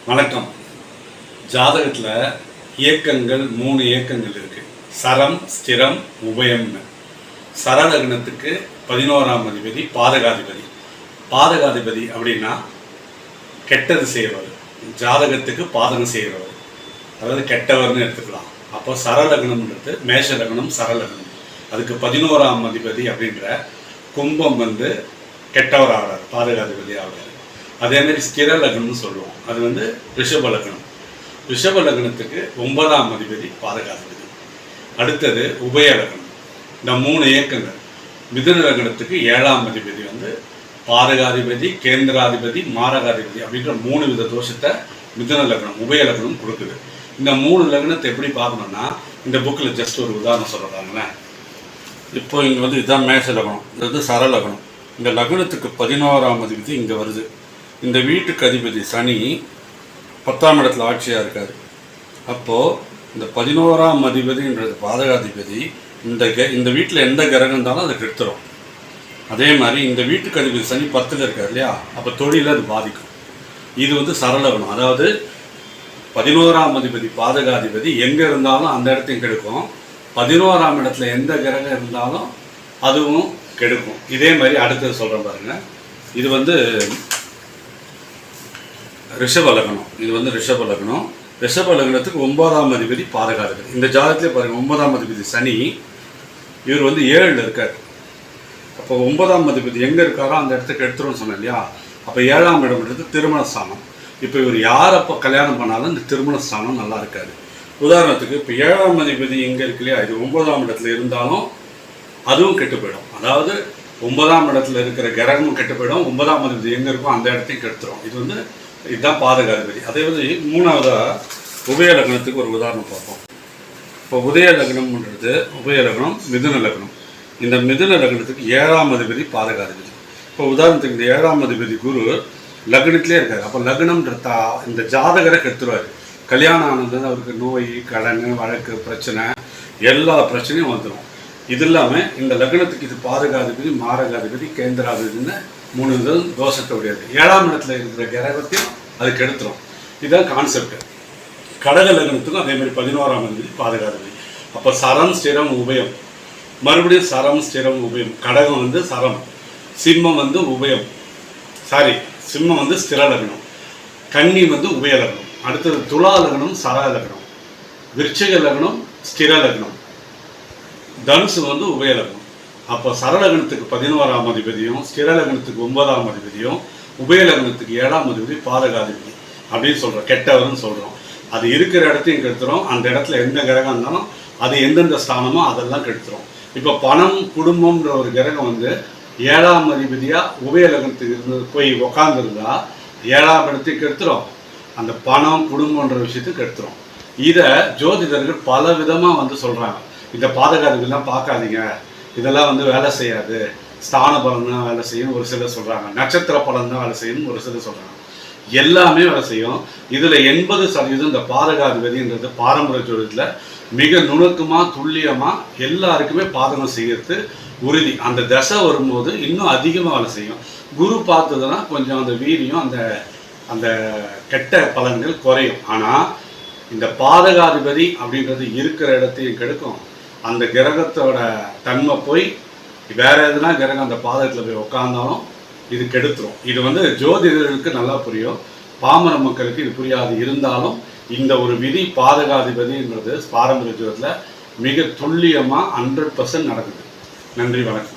வணக்கம். ஜாதகத்தில் இயக்கங்கள் 3 இயக்கங்கள் இருக்குது. சரம், ஸ்திரம், உபயம்னு. சரலக்னத்துக்கு 11ஆம் அதிபதி பாதகாதிபதி. பாதகாதிபதி அப்படின்னா கெட்டது செய்கிறவர், ஜாதகத்துக்கு பாதகம் செய்கிறவர், அதாவது கெட்டவர்னு எடுத்துக்கலாம். அப்போ சரலக்னம்ன்றது மேஷ லக்னம், சரலக்னம். அதுக்கு 11ஆம் அதிபதி அப்படின்ற கும்பம் கெட்டவர் ஆகிறார், பாதகாதிபதி ஆகிறார். அதேமாதிரி ஸ்திர லக்னம்னு சொல்லுவோம், அது ரிஷப லக்னம். ரிஷப லக்னத்துக்கு 9ஆம் அதிபதி பாதகாதிபதி. அடுத்தது உபய லக்னம். இந்த 3 இயக்கங்கள். மிதுன லக்னத்துக்கு 7ஆம் அதிபதி பாதகாதிபதி, கேந்திராதிபதி, மாரகாதிபதி அப்படின்ற 3 வித தோஷத்தை மிதுன லக்னம், உபய லக்னம் கொடுக்குது. இந்த 3 லக்னத்தை எப்படி பார்க்கணும்னா, இந்த புக்கில் ஜஸ்ட் ஒரு உதாரணம் சொல்கிறாங்களேன். இப்போ இங்கே இதுதான் மேஷ லக்னம், இது சரலக்னம். இந்த லக்னத்துக்கு 11ஆம் அதிபதி இங்கே வருது. இந்த வீட்டுக்கு அதிபதி சனி 10ஆம் இடத்துல ஆட்சியாக இருக்கார். அப்போது இந்த 11ஆம் அதிபதின்றது பாதகாதிபதி இந்த வீட்டில் எந்த கிரகம் இருந்தாலும் அதை கெடுத்துரும். அதே மாதிரி இந்த வீட்டுக்கு அதிபதி சனி 10ல் இருக்கார் இல்லையா, அப்போ தொழிலில் அது பாதிக்கும். இது சரலக்னம். அதாவது 11ஆம் அதிபதி பாதகாதிபதி எங்கே இருந்தாலும் அந்த இடத்தையும் கெடுக்கும். 11ஆம் இடத்துல எந்த கிரகம் இருந்தாலும் அதுவும் கெடுக்கும். இதே மாதிரி அடுத்தது சொல்கிறேன் பாருங்கள். இது ரிஷப லக்னம். இது ரிஷப லக்னம். ரிஷப லக்னத்துக்கு 9ஆம் அதிபதி பாதகாதிபதி. இந்த ஜாதகத்திலே பாருங்கள், 9ஆம் அதிபதி சனி, இவர் 7ல் இருக்கார். அப்போ 9ஆம் அதிபதி எங்கே இருக்காரோ அந்த இடத்துக்கு எடுத்துருன்னு சொன்னேன் இல்லையா. அப்போ 7ஆம் இடம்ன்றது திருமண ஸ்தானம். இப்போ இவர் யார் அப்போ கல்யாணம் பண்ணாலும் இந்த திருமண ஸ்தானம் நல்லா இருக்காது. உதாரணத்துக்கு இப்போ 7ஆம் அதிபதி எங்கே இருக்கு இல்லையா, இது 9ஆம் இடத்துல இருந்தாலும் அதுவும் கெட்டு போயிடும். அதாவது 9ஆம் இடத்துல இருக்கிற கிரகமும் கெட்டு போயிடும், 9ஆம் அதிபதி எங்கே இருக்கோ அந்த இடத்தையும் கெடுத்துரும். இதுதான் பாதகாதிபதி. அதே மூணாவதாக உபய லக்னத்துக்கு ஒரு உதாரணம் பார்ப்போம். இப்போ உதய லக்னம்ன்றது உபய லக்னம், மிதுன லக்னம். இந்த மிதுன லக்னத்துக்கு 7ஆம் அதிபதி பாதகாதிபதி. இப்போ உதாரணத்துக்கு இந்த 7ஆம் அதிபதி குரு லக்னத்திலே இருக்கார். அப்போ லக்னம்ன்ற இந்த ஜாதகரை கெடுத்துருவார். கல்யாணம் ஆனது அவருக்கு நோய், கடன், வழக்கு பிரச்சனை, எல்லா பிரச்சனையும் வந்துடும். இது இல்லாமல் இந்த லக்னத்துக்கு இது பாதகாதிபதி, மாரகாதிபதி, கேந்திராதிபதினு 3 தோஷத்தை உடையது. 7ஆம் இடத்துல இருக்கிற கிரகத்தையும் அது கெடுத்துரும். இதுதான் கான்செப்ட். கடக லக்னத்துக்கும் அதே மாதிரி 11ஆம் அதிபதி பாதகாதிபதி. அப்போ சரம், ஸ்திரம், உபயம். மறுபடியும் சரம், ஸ்திரம், உபயம். கடகம் சரம், சிம்மம் உபயம், சிம்மம் ஸ்திர லக்னம், கன்னி உபய லக்னம். அடுத்தது துலா லக்னம், சர லக்னம், விருச்சிக லக்னம், ஸ்திர லக்னம், தனுசு உபய லக்னம். அப்போ சரலக்னத்துக்கு 11ஆம் அதிபதியும், ஸ்திர லக்னத்துக்கு 9ஆம் அதிபதியும், உபய லக்னத்துக்கு 7ஆம் அதிபதி பாதகாதிபதி அப்படின்னு சொல்கிறோம். கெட்டவர்னு சொல்கிறோம். அது இருக்கிற இடத்தையும் கெடுத்துரும். அந்த இடத்துல எந்த கிரகம் இருந்தாலும் அது எந்தெந்த ஸ்தானமோ அதெல்லாம் கெடுத்துரும். இப்போ பணம், குடும்பம்ன்ற ஒரு கிரகம் 7ஆம் அதிபதியாக உபய லக்னத்துக்கு போய் உக்காந்துருந்தா 7ஆம் இடத்தையும் கெடுத்துரும், அந்த பணம், குடும்பன்ற விஷயத்தையும் கெடுத்துரும். இதை ஜோதிடர்கள் பல விதமாக சொல்கிறாங்க. இந்த பாதகாதிபதிலாம் பார்க்காதீங்க, இதெல்லாம் வேலை செய்யாது, ஸ்தான பலன் தான் வேலை செய்யும் ஒரு சிலர் சொல்கிறாங்க, நட்சத்திர பலன் தான் வேலை செய்யும் ஒரு சிலர் சொல்கிறாங்க. எல்லாமே வேலை செய்யும். இதில் 80% இந்த பாதகாதிபதின்றது பாரம்பரிய ஜோதிடத்தில் மிக நுணுக்கமாக, துல்லியமாக எல்லாருக்குமே பாதகம் செய்கிறது உறுதி. அந்த தசை வரும்போது இன்னும் அதிகமாக வேலை செய்யும். குரு பார்த்ததுன்னா கொஞ்சம் அந்த வீரியம், அந்த கெட்ட பலன்கள் குறையும். ஆனால் இந்த பாதகாதிபதி அப்படின்றது இருக்கிற இடத்தையும் கெடுக்கும். அந்த கிரகத்தோட தன்மை போய் வேற எதுனா கிரகம் அந்த பாதகத்தில் போய் உட்காந்தாலும் இது கெடுத்துரும். இது ஜோதிடர்களுக்கு நல்லா புரியும், பாமர மக்களுக்கு இது புரியாது. இருந்தாலும் இந்த ஒரு விதி பாதகாதிபதின்றது பாரம்பரிய ஜோதிடத்தில் மிக துல்லியமாக 100% நடக்குது. நன்றி, வணக்கம்.